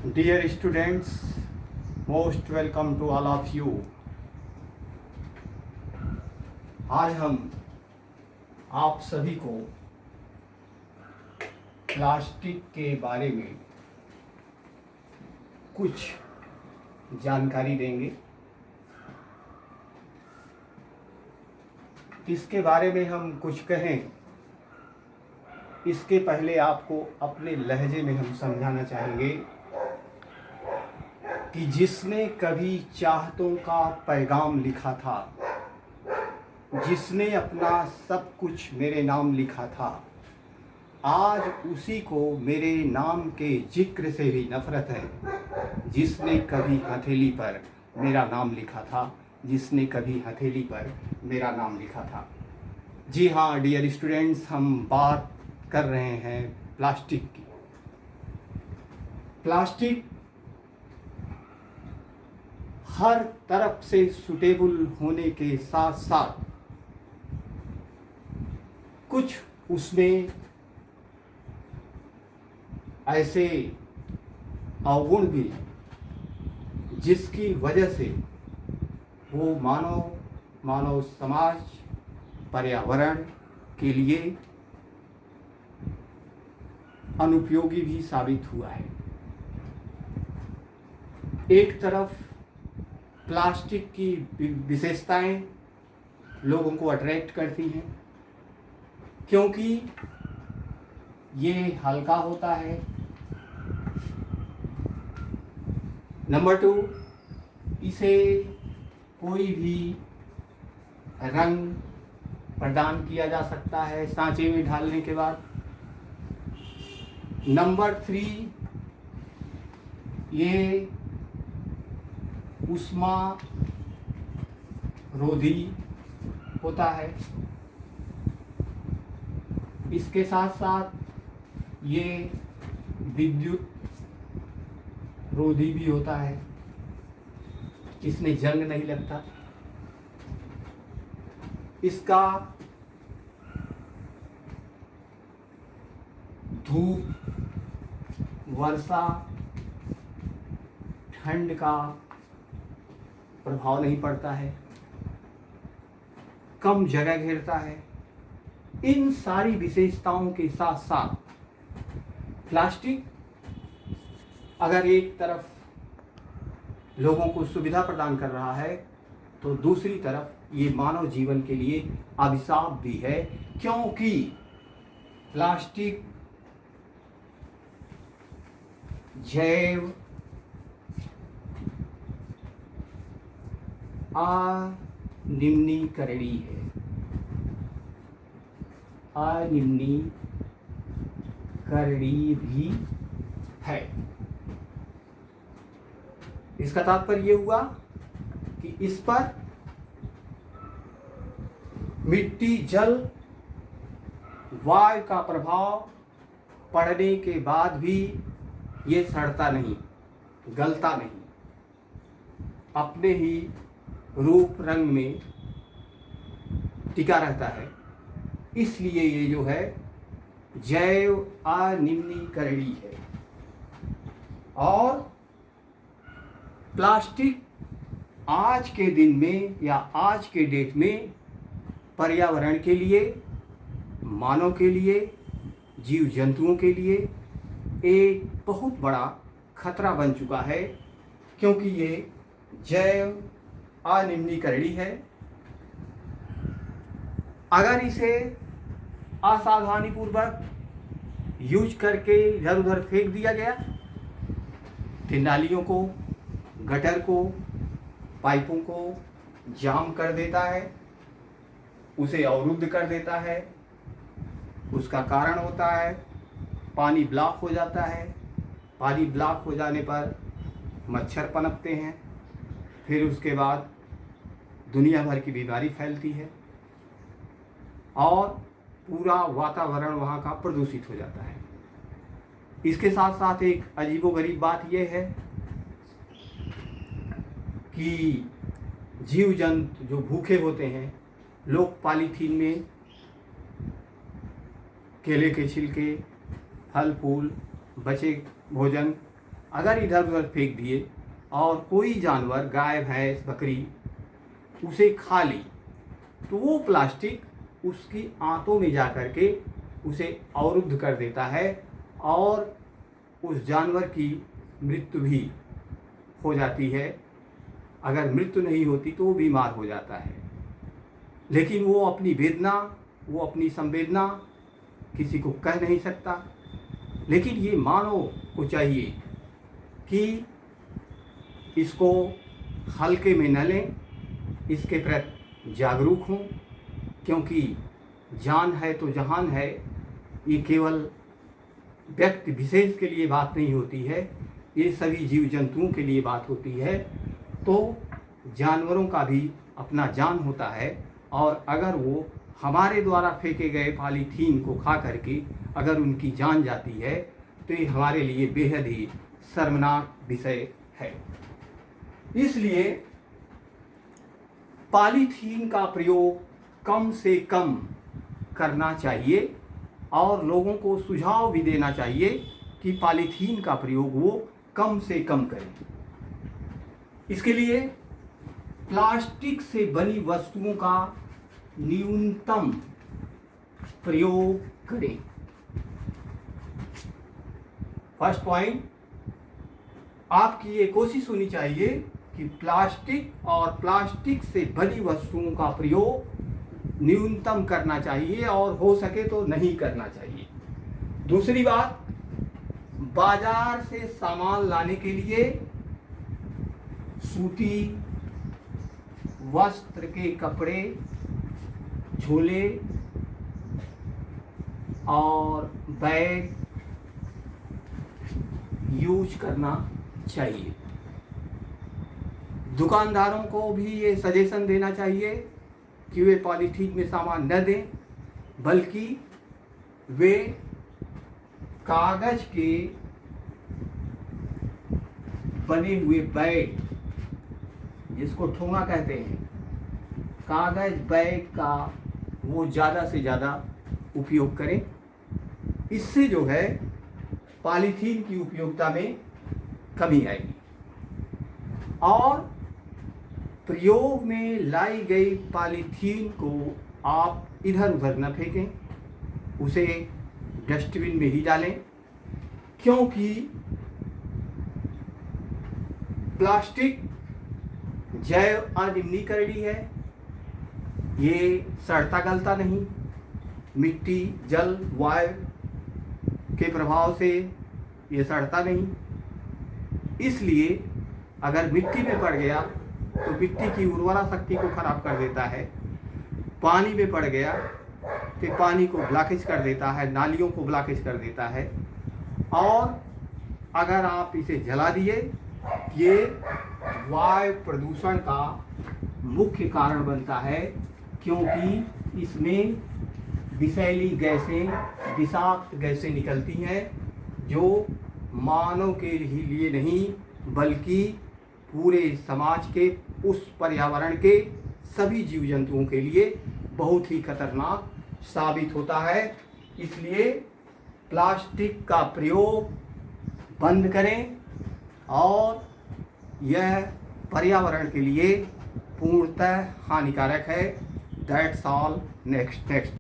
Dear students, most welcome to all of you. आज हम आप सभी को प्लास्टिक के बारे में कुछ जानकारी देंगे। इसके बारे में हम कुछ कहें, इसके पहले आपको अपने लहजे में हम समझाना चाहेंगे कि जिसने कभी चाहतों का पैगाम लिखा था, जिसने अपना सब कुछ मेरे नाम लिखा था, आज उसी को मेरे नाम के जिक्र से भी नफरत है। जिसने कभी हथेली पर मेरा नाम लिखा था, जिसने कभी हथेली पर मेरा नाम लिखा था। जी हाँ डियर स्टूडेंट्स, हम बात कर रहे हैं प्लास्टिक की। प्लास्टिक हर तरफ से सुटेबल होने के साथ साथ कुछ उसमें ऐसे अवगुण भी जिसकी वजह से वो मानव समाज, पर्यावरण के लिए अनुपयोगी भी साबित हुआ है। एक तरफ प्लास्टिक की विशेषताएं लोगों को अट्रैक्ट करती हैं क्योंकि ये हल्का होता है। नंबर 2, इसे कोई भी रंग प्रदान किया जा सकता है सांचे में ढालने के बाद। नंबर 3, ये ऊष्मा रोधी होता है। इसके साथ साथ ये विद्युत रोधी भी होता है, इसमें जंग नहीं लगता। इसका धूप, वर्षा, ठंड का प्रभाव नहीं पड़ता है, कम जगह घेरता है। इन सारी विशेषताओं के साथ साथ प्लास्टिक अगर एक तरफ लोगों को सुविधा प्रदान कर रहा है तो दूसरी तरफ ये मानव जीवन के लिए अभिशाप भी है, क्योंकि प्लास्टिक जैव अनिम्नीकरणीय है। अनिम्नीकरणीय भी है। इसका तात्पर्य ये हुआ कि इस पर मिट्टी, जल, वायु का प्रभाव पड़ने के बाद भी ये सड़ता नहीं, गलता नहीं, अपने ही रूप रंग में टिका रहता है। इसलिए ये जो है जैव अनिम्नीकरणीय है। और प्लास्टिक आज के दिन में या आज के डेट में पर्यावरण के लिए, मानव के लिए, जीव जंतुओं के लिए एक बहुत बड़ा खतरा बन चुका है, क्योंकि ये जैव अनिम्नीकरणीय है। अगर इसे असावधानी पूर्वक यूज करके इधर उधर फेंक दिया गया तो नालियों को, गटर को, पाइपों को जाम कर देता है, उसे अवरुद्ध कर देता है। उसका कारण होता है पानी ब्लॉक हो जाता है। पानी ब्लॉक हो जाने पर मच्छर पनपते हैं, फिर उसके बाद दुनिया भर की बीमारी फैलती है और पूरा वातावरण वहाँ का प्रदूषित हो जाता है। इसके साथ साथ एक अजीबोगरीब बात यह है कि जीव जंतु जो भूखे होते हैं, लोग पॉलीथीन में केले के छिलके, फल फूल, बचे भोजन अगर इधर उधर फेंक दिए और कोई जानवर, गाय भैंस बकरी, उसे खा ली, तो वो प्लास्टिक उसकी आंतों में जा कर के उसे अवरुद्ध कर देता है और उस जानवर की मृत्यु भी हो जाती है। अगर मृत्यु नहीं होती तो वो बीमार हो जाता है, लेकिन वो अपनी वेदना, वो अपनी संवेदना किसी को कह नहीं सकता। लेकिन ये मानव को चाहिए कि इसको हल्के में न लें, इसके प्रति जागरूक हों, क्योंकि जान है तो जहान है। ये केवल व्यक्ति विशेष के लिए बात नहीं होती है, ये सभी जीव जंतुओं के लिए बात होती है। तो जानवरों का भी अपना जान होता है, और अगर वो हमारे द्वारा फेंके गए पॉलीथीन को खा करके अगर उनकी जान जाती है तो ये हमारे लिए बेहद ही शर्मनाक विषय है। इसलिए पॉलीथीन का प्रयोग कम से कम करना चाहिए और लोगों को सुझाव भी देना चाहिए कि पॉलीथीन का प्रयोग वो कम से कम करें। इसके लिए प्लास्टिक से बनी वस्तुओं का न्यूनतम प्रयोग करें। फर्स्ट पॉइंट, आपकी ये कोशिश होनी चाहिए कि प्लास्टिक और प्लास्टिक से बनी वस्तुओं का प्रयोग न्यूनतम करना चाहिए और हो सके तो नहीं करना चाहिए। दूसरी बात, बाजार से सामान लाने के लिए सूती वस्त्र के कपड़े, झोले और बैग यूज करना चाहिए। दुकानदारों को भी ये सजेशन देना चाहिए कि वे पॉलीथीन में सामान न दें, बल्कि वे कागज के बने हुए बैग, जिसको ठोंगा कहते हैं, कागज बैग का वो ज़्यादा से ज़्यादा उपयोग करें। इससे जो है पॉलीथीन की उपयोगिता में कमी आएगी। और प्रयोग में लाई गई पॉलीथीन को आप इधर उधर न फेंकें, उसे डस्टबिन में ही डालें, क्योंकि प्लास्टिक जैव अनिम्नीकरणीय है। ये सड़ता गलता नहीं, मिट्टी, जल, वायु के प्रभाव से ये सड़ता नहीं। इसलिए अगर मिट्टी में पड़ गया तो मिट्टी की उर्वरा शक्ति को खराब कर देता है। पानी में पड़ गया तो पानी को ब्लॉकेज कर देता है, नालियों को ब्लॉकेज कर देता है। और अगर आप इसे जला दिए, ये वायु प्रदूषण का मुख्य कारण बनता है, क्योंकि इसमें विषैली गैसें, विषाक्त गैसें निकलती हैं, जो मानव के ही लिए नहीं बल्कि पूरे समाज के, उस पर्यावरण के सभी जीव जंतुओं के लिए बहुत ही खतरनाक साबित होता है। इसलिए प्लास्टिक का प्रयोग बंद करें और यह पर्यावरण के लिए पूर्णतः हानिकारक है। That's all. नेक्स्ट।